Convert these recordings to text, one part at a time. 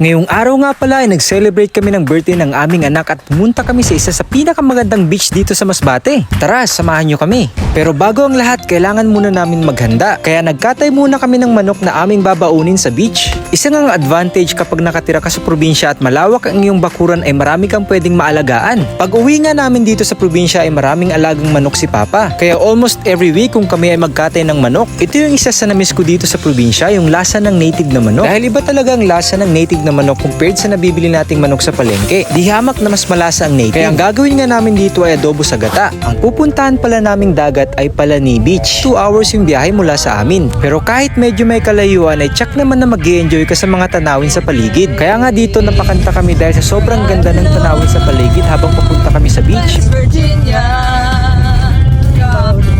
Ngayong araw nga pala ay nag-celebrate kami ng birthday ng aming anak at pumunta kami sa isa sa pinakamagandang beach dito sa Masbate. Tara, samahan nyo kami. Pero bago ang lahat, kailangan muna namin maghanda. Kaya nagkatay muna kami ng manok na aming babaunin sa beach. Isa ngang advantage kapag nakatira ka sa probinsya at malawak ang iyong bakuran ay marami kang pwedeng maalagaan. Pag uwi nga namin dito sa probinsya ay maraming alagang manok si Papa. Kaya almost every week kung kami ay magkatay ng manok, ito yung isa sa namiss ko dito sa probinsya, yung lasa ng native na manok. Dahil iba talaga ang lasa ng native na manok compared sa nabibili nating manok sa palengke. Di hamak na mas malasa ang native. Kaya ang gagawin nga namin dito ay adobo sa gata. Ang pupuntahan pala naming dagat ay Palani Beach. 2 hours yung biyahe mula sa amin. Pero kahit medyo may kalayuan ay tsak naman na mag-e-enjoy ka sa mga tanawin sa paligid. Kaya nga dito napakanta kami dahil sa sobrang ganda ng tanawin sa paligid habang papunta kami sa beach. Virginia,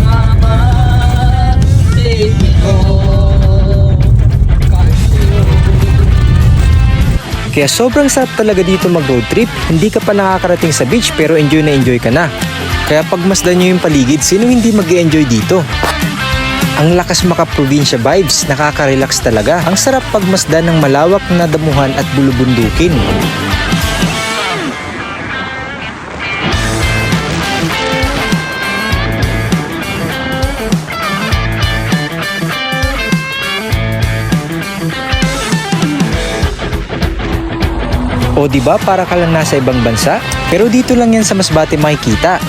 mama, take me home. Kaya sobrang sarap talaga dito mag-road trip. Hindi ka pa nakakarating sa beach pero enjoy na enjoy ka na. Kaya pagmasdan nyo yung paligid, sino hindi mag-e-enjoy dito? Ang lakas maka-probinsya vibes, nakaka-relax talaga. Ang sarap pagmasdan ng malawak na damuhan at bulubundukin. O diba para ka lang nasa ibang bansa? Pero dito lang yan sa Masbate makikita.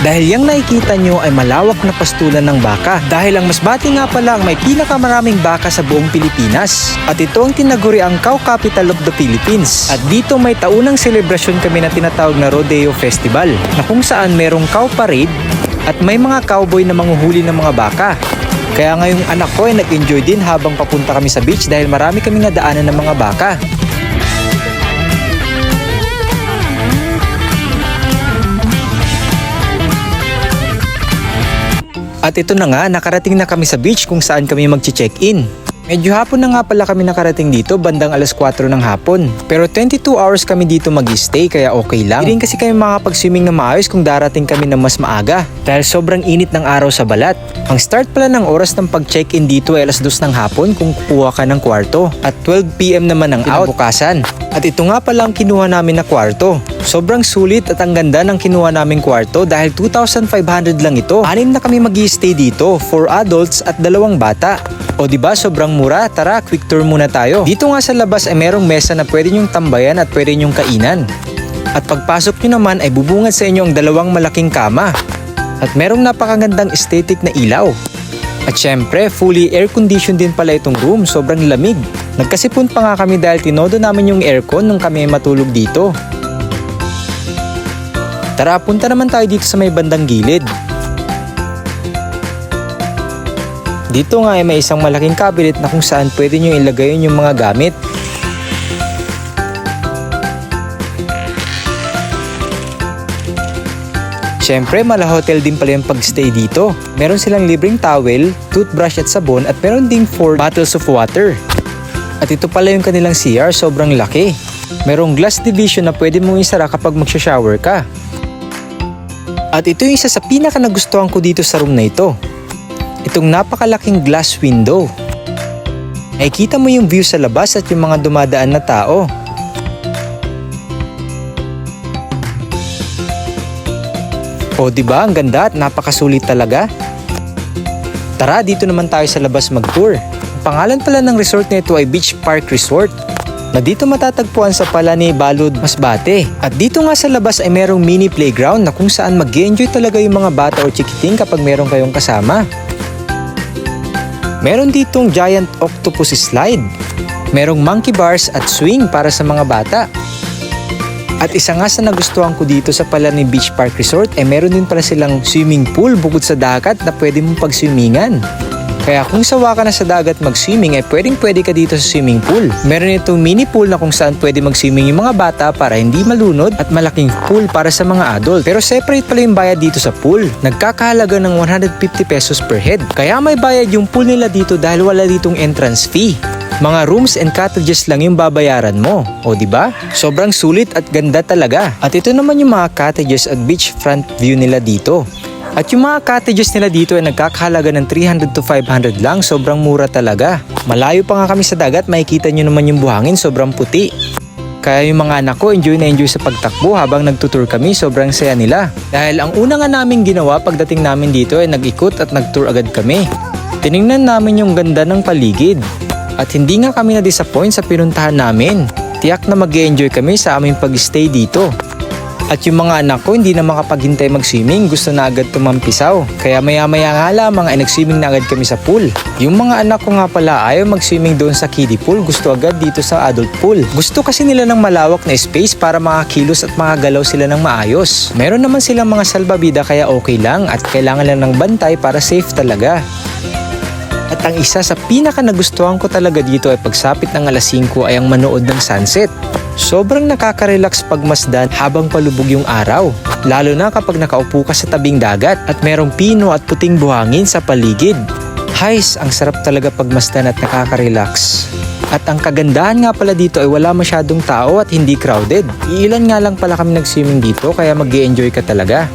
Dahil yung nakikita nyo ay malawak na pastulan ng baka. Dahil ang Masbate nga pala ang may pinakamaraming baka sa buong Pilipinas. At ito ang tinaguri ang Cow Capital of the Philippines. At dito may taunang selebrasyon kami na tinatawag na Rodeo Festival, na kung saan merong cow parade at may mga cowboy na manghuhuli ng mga baka. Kaya ngayong anak ko ay nag-enjoy din habang papunta kami sa beach dahil marami kaming nadaanan ng mga baka. At ito na nga, nakarating na kami sa beach kung saan kami magche-check-in. Medyo hapon na nga pala kami nakarating dito, bandang alas 4 ng hapon. Pero 22 hours kami dito mag-stay kaya okay lang. Hindi rin kasi kami makapag-swimming na maayos kung darating kami na mas maaga. Dahil sobrang init ng araw sa balat. Ang start pala ng oras ng pag-check-in dito ay alas 2 ng hapon kung kukuha ka ng kwarto. At 12 PM naman ang out bukasan. At ito nga pala ang kinuha namin na kwarto. Sobrang sulit at ang ganda ng kinuha naming kwarto dahil 2,500 lang ito. 6 na kami mag-i-stay dito, 4 adults at 2 bata. O diba sobrang mura? Tara, quick tour muna tayo. Dito nga sa labas ay merong mesa na pwede nyong tambayan at pwede nyong kainan. At pagpasok nyo naman ay bubungad sa inyo ang 2 malaking kama. At merong napakagandang aesthetic na ilaw. At syempre, fully air-conditioned din pala itong room, sobrang lamig. Nagkasipon pa nga kami dahil tinodo namin yung aircon nung kami matulog dito. Tara, punta naman tayo dito sa may bandang gilid. Dito nga ay may isang malaking cabinet na kung saan pwede nyo ilagay yung mga gamit. Siyempre, mala hotel din pala yung pag-stay dito. Meron silang libreng towel, toothbrush at sabon at meron ding 4 bottles of water. At ito pala yung kanilang CR, sobrang laki. Merong glass division na pwede mong isara kapag magsha-shower ka. At ito yung isa sa pinaka nagustuhan ko dito sa room na ito. Itong napakalaking glass window. Nakikita mo yung view sa labas at yung mga dumadaan na tao. O diba, ang ganda at napakasulit talaga. Tara, dito naman tayo sa labas mag-tour. Ang pangalan pala ng resort na ito ay Beach Park Resort, na dito matatagpuan sa Palani, Balud, Masbate. At dito nga sa labas ay merong mini playground na kung saan mag-enjoy talaga yung mga bata o chikiting kapag meron kayong kasama. Meron ditong giant octopus slide. Merong monkey bars at swing para sa mga bata. At isa nga sa nagustuhan ko dito sa Palani Beach Park Resort ay meron din pala silang swimming pool bukod sa dagat na pwede mong pag-swimmingan. Kaya kung sawa ka na sa dagat mag-swimming ay pwede ka dito sa swimming pool. Meron itong mini pool na kung saan pwede mag-swimming yung mga bata para hindi malunod at malaking pool para sa mga adult. Pero separate pala yung bayad dito sa pool. Nagkakahalaga ng 150 pesos per head. Kaya may bayad yung pool nila dito dahil wala ditong entrance fee. Mga rooms and cottages lang yung babayaran mo. O diba? Sobrang sulit at ganda talaga. At ito naman yung mga cottages at beachfront view nila dito. At yung mga cottages nila dito ay nagkakahalaga ng 300 to 500 lang, sobrang mura talaga. Malayo pa nga kami sa dagat, makikita nyo naman yung buhangin, sobrang puti. Kaya yung mga anak ko enjoy na enjoy sa pagtakbo habang nagtutour kami, sobrang saya nila. Dahil ang una nga namin ginawa pagdating namin dito ay nag-ikot at nag-tour agad kami. Tiningnan namin yung ganda ng paligid. At hindi nga kami na-disappoint sa pinuntahan namin. Tiyak na mag-enjoy kami sa aming pag-stay dito. At yung mga anak ko hindi na makapaghintay mag-swimming, gusto na agad tumampisaw. Kaya maya-maya nga lamang ay nag-swimming na agad kami sa pool. Yung mga anak ko nga pala ayaw mag-swimming doon sa kiddie pool, gusto agad dito sa adult pool. Gusto kasi nila ng malawak na space para makakilos at makagalaw sila ng maayos. Meron naman silang mga salbabida kaya okay lang at kailangan lang ng bantay para safe talaga. At ang isa sa pinaka nagustuhan ko talaga dito ay pagsapit ng alas 5 ay ang manood ng sunset. Sobrang nakaka-relax pagmasdan habang palubog yung araw. Lalo na kapag nakaupo ka sa tabing dagat at merong pino at puting buhangin sa paligid. Hays, ang sarap talaga pagmasdan at nakaka-relax. At ang kagandahan nga pala dito ay wala masyadong tao at hindi crowded. Iilan nga lang pala kami nag-swimming dito kaya mag-i-enjoy ka talaga.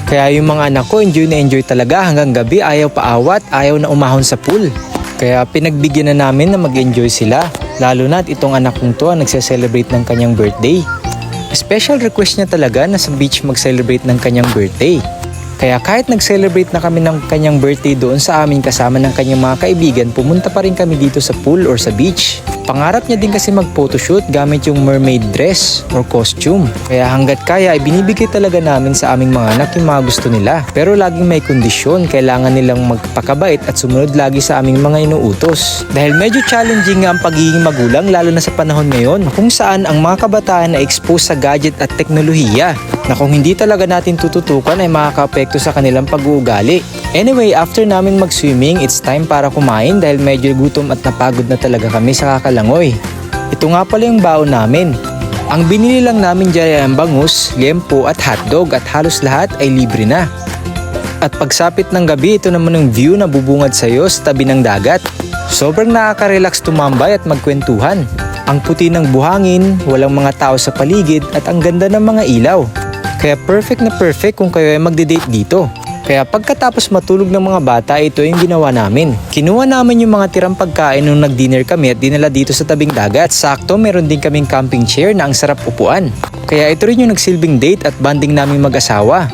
Kaya yung mga anak ko enjoy na enjoy talaga hanggang gabi, ayaw paawat, ayaw na umahon sa pool. Kaya pinagbigyan na namin na mag-enjoy sila. Lalo na at itong anak kong to ang nagse-celebrate ng kanyang birthday. Special request niya talaga na sa beach mag-celebrate ng kanyang birthday. Kaya kahit nag-celebrate na kami ng kanyang birthday doon sa amin kasama ng kanyang mga kaibigan, pumunta pa rin kami dito sa pool or sa beach. Pangarap niya din kasi mag-photoshoot gamit yung mermaid dress or costume. Kaya hanggat kaya ay binibigay talaga namin sa aming mga anak yung mga gusto nila. Pero laging may kondisyon, kailangan nilang magpakabait at sumunod lagi sa aming mga inuutos. Dahil medyo challenging nga ang pagiging magulang lalo na sa panahon ngayon kung saan ang mga kabataan ay exposed sa gadget at teknolohiya na kung hindi talaga natin tututukan ay makaka-apekto sa kanilang pag-uugali. Anyway, after namin mag-swimming, it's time para kumain dahil medyo gutom at napagod na talaga kami sa kakalangoy. Ito nga pala yung baon namin. Ang binili lang namin dyan ay ang bangus, liempo at hotdog at halos lahat ay libre na. At pagsapit ng gabi, ito naman yung view na bubungad sa'yo sa tabi ng dagat. Sobrang nakaka-relax tumambay at magkwentuhan. Ang puti ng buhangin, walang mga tao sa paligid at ang ganda ng mga ilaw. Kaya perfect na perfect kung kayo ay magde-date dito. Kaya pagkatapos matulog ng mga bata, ito yung ginawa namin. Kinuha namin yung mga tirang pagkain nung nag-dinner kami at dinala dito sa tabing dagat. Sakto, meron din kaming camping chair na ang sarap upuan. Kaya ito rin yung nagsilbing date at bonding namin mag-asawa.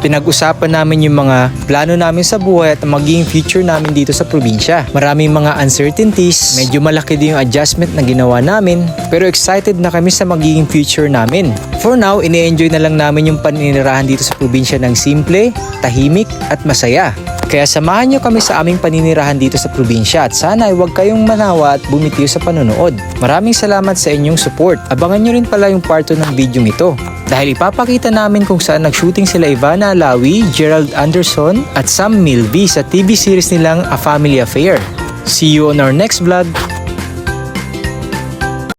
Pinag-usapan namin yung mga plano namin sa buhay at magiging future namin dito sa probinsya. Maraming mga uncertainties, medyo malaki din yung adjustment na ginawa namin, pero excited na kami sa magiging future namin. For now, ine-enjoy na lang namin yung paninirahan dito sa probinsya ng simple, tahimik at masaya. Kaya samahan nyo kami sa aming paninirahan dito sa probinsya at sana ay huwag kayong manawa at bumitiw sa panonood. Maraming salamat sa inyong support. Abangan nyo rin pala yung part 2 ng video ito. Dahil ipapakita namin kung saan nag-shooting sila Ivana Alawi, Gerald Anderson at Sam Milby sa TV series nilang A Family Affair. See you on our next vlog!